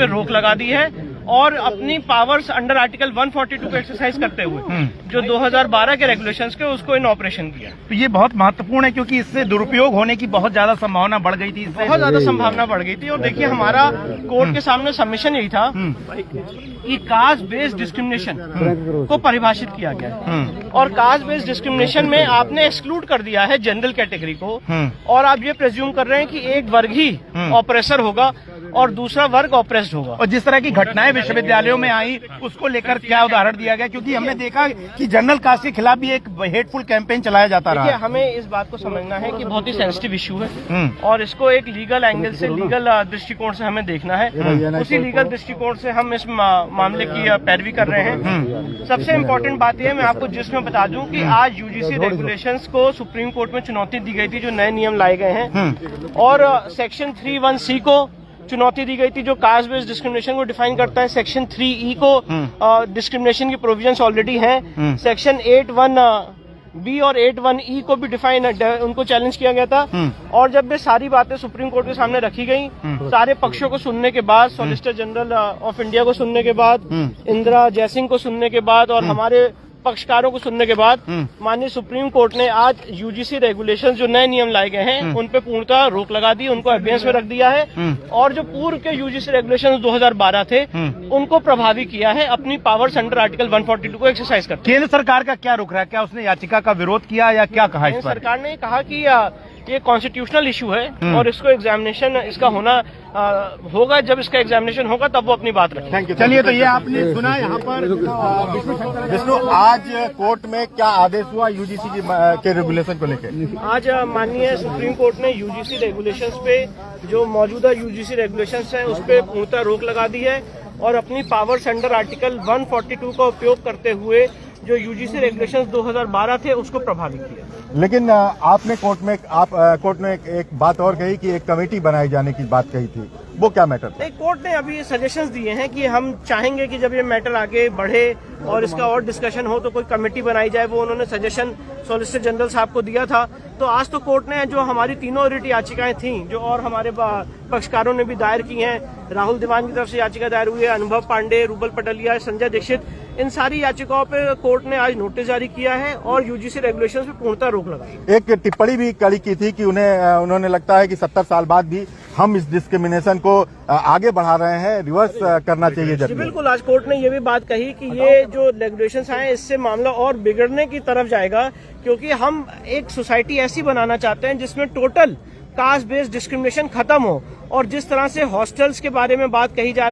पे रोक लगा दी है और अपनी पावर्स अंडर आर्टिकल 142 को एक्सरसाइज करते हुए जो 2012 के रेगुलेशंस के उसको इन ऑपरेशन किया। तो ये बहुत महत्वपूर्ण है क्योंकि इससे दुरुपयोग होने की बहुत ज्यादा संभावना बढ़ गई थी, बहुत ज्यादा संभावना बढ़ गई थी। और देखिए हमारा कोर्ट के सामने सबमिशन यही था कि कास्ट बेस्ड डिस्क्रिमिनेशन को परिभाषित किया गया और कास्ट बेस्ड डिस्क्रिमिनेशन में आपने एक्सक्लूड कर दिया है जनरल कैटेगरी को और आप ये प्रेज्यूम कर रहे हैं कि एक वर्ग ही ऑपरेसर होगा और दूसरा वर्ग ऑपरेस्ड होगा। और जिस तरह की घटनाएं विश्वविद्यालयों में आई उसको लेकर क्या उदाहरण दिया गया, क्योंकि हमने देखा कि जनरल कास्ट के खिलाफ भी एक हेटफुल कैंपेन चलाया जाता रहा। हमें इस बात को समझना है कि बहुत ही सेंसिटिव इशू है और इसको एक लीगल एंगल से, लीगल दृष्टिकोण से हमें देखना है। उसी लीगल दृष्टिकोण से हम इस मामले की पैरवी कर रहे हैं। सबसे इम्पोर्टेंट बात यह है, मैं आपको जिसमें बता दूं कि आज यूजीसी रेगुलेशंस को सुप्रीम कोर्ट में चुनौती दी गई थी, जो नए नियम लाए गए हैं और सेक्शन 3(1)(c) को चुनौती दी गई थी जो कास्ट बेस्ड डिस्क्रिमिनेशन को डिफाइन करता है। सेक्शन 3(e) को डिस्क्रिमिनेशन की प्रोविजंस ऑलरेडी हैं। सेक्शन 8(1)(b) और 8(1)(e) को भी डिफाइन उनको चैलेंज किया गया था। और जब ये सारी बातें सुप्रीम कोर्ट के सामने रखी गई, सारे पक्षों को सुनने के बाद, सॉलिसिटर जनरल ऑफ इंडिया को सुनने के बाद, इंदिरा जयसिंह को सुनने के बाद और हमारे पक्षकारों को सुनने के बाद माननीय सुप्रीम कोर्ट ने आज यूजीसी रेगुलेशंस जो नए नियम लाए गए हैं उन पे पूर्णतः रोक लगा दी, उनको अभ्यास में रख दिया है और जो पूर्व के यूजीसी रेगुलेशंस 2012 थे उनको प्रभावी किया है अपनी पावर्स अंडर आर्टिकल 142 को एक्सरसाइज कर। केंद्र सरकार का क्या रुख रहा है, क्या उसने याचिका का विरोध किया या क्या कहा इस पर? सरकार ने कहा कि ये कॉन्स्टिट्यूशनल इशू है और इसको एग्जामिनेशन इसका होना होगा, जब इसका एग्जामिनेशन होगा तब वो अपनी बात रखें। Thank you. चलिए, तो ये आपने सुना यहाँ पर विष्णु, आज कोर्ट में क्या आदेश हुआ यूजीसी के रेगुलेशन को लेकर? आज माननीय सुप्रीम कोर्ट ने यूजीसी रेगुलेशंस पे, जो मौजूदा यूजीसी रेगुलेशंस हैं उस पे पूर्णतः रोक लगा दी है और अपनी पावर्स अंडर आर्टिकल 142 का उपयोग करते हुए जो यूजीसी रेगुलेशंस 2012 थे उसको प्रभावी किया। लेकिन आपने कोर्ट में एक बात और कही कि एक कमेटी बनाई जाने की बात कही थी, वो क्या मैटर था? कोर्ट ने अभी सजेशंस दिए हैं कि हम चाहेंगे कि जब ये मैटर आगे बढ़े और इसका और डिस्कशन हो तो कोई कमेटी बनाई जाए। वो उन्होंने सजेशन सॉलिसिटर जनरल साहब को दिया था। तो आज तो कोर्ट ने जो हमारी तीनों रिट याचिकाएं थी जो और हमारे पक्षकारों ने भी दायर की हैं, राहुल दीवान की तरफ से याचिका दायर हुई है, अनुभव पांडे, रूबल पटलिया, संजय दीक्षित, इन सारी याचिकाओं पे कोर्ट ने आज नोटिस जारी किया है और यूजीसी रेगुलेशंस पे पूर्णतः रोक लगाई। एक टिप्पणी भी कड़ी की थी कि उन्होंने लगता है कि 70 साल बाद भी हम इस डिस्क्रिमिनेशन को आगे बढ़ा रहे हैं, रिवर्स करना चाहिए। जी बिल्कुल, आज कोर्ट ने ये भी बात कही कि ये जो रेगुलेशंस आए इससे मामला और बिगड़ने की तरफ जाएगा, क्योंकि हम एक सोसाइटी ऐसी बनाना चाहते हैं जिसमें टोटल कास्ट बेस्ड डिस्क्रिमिनेशन खत्म हो। और जिस तरह से हॉस्टल्स के बारे में बात कही जा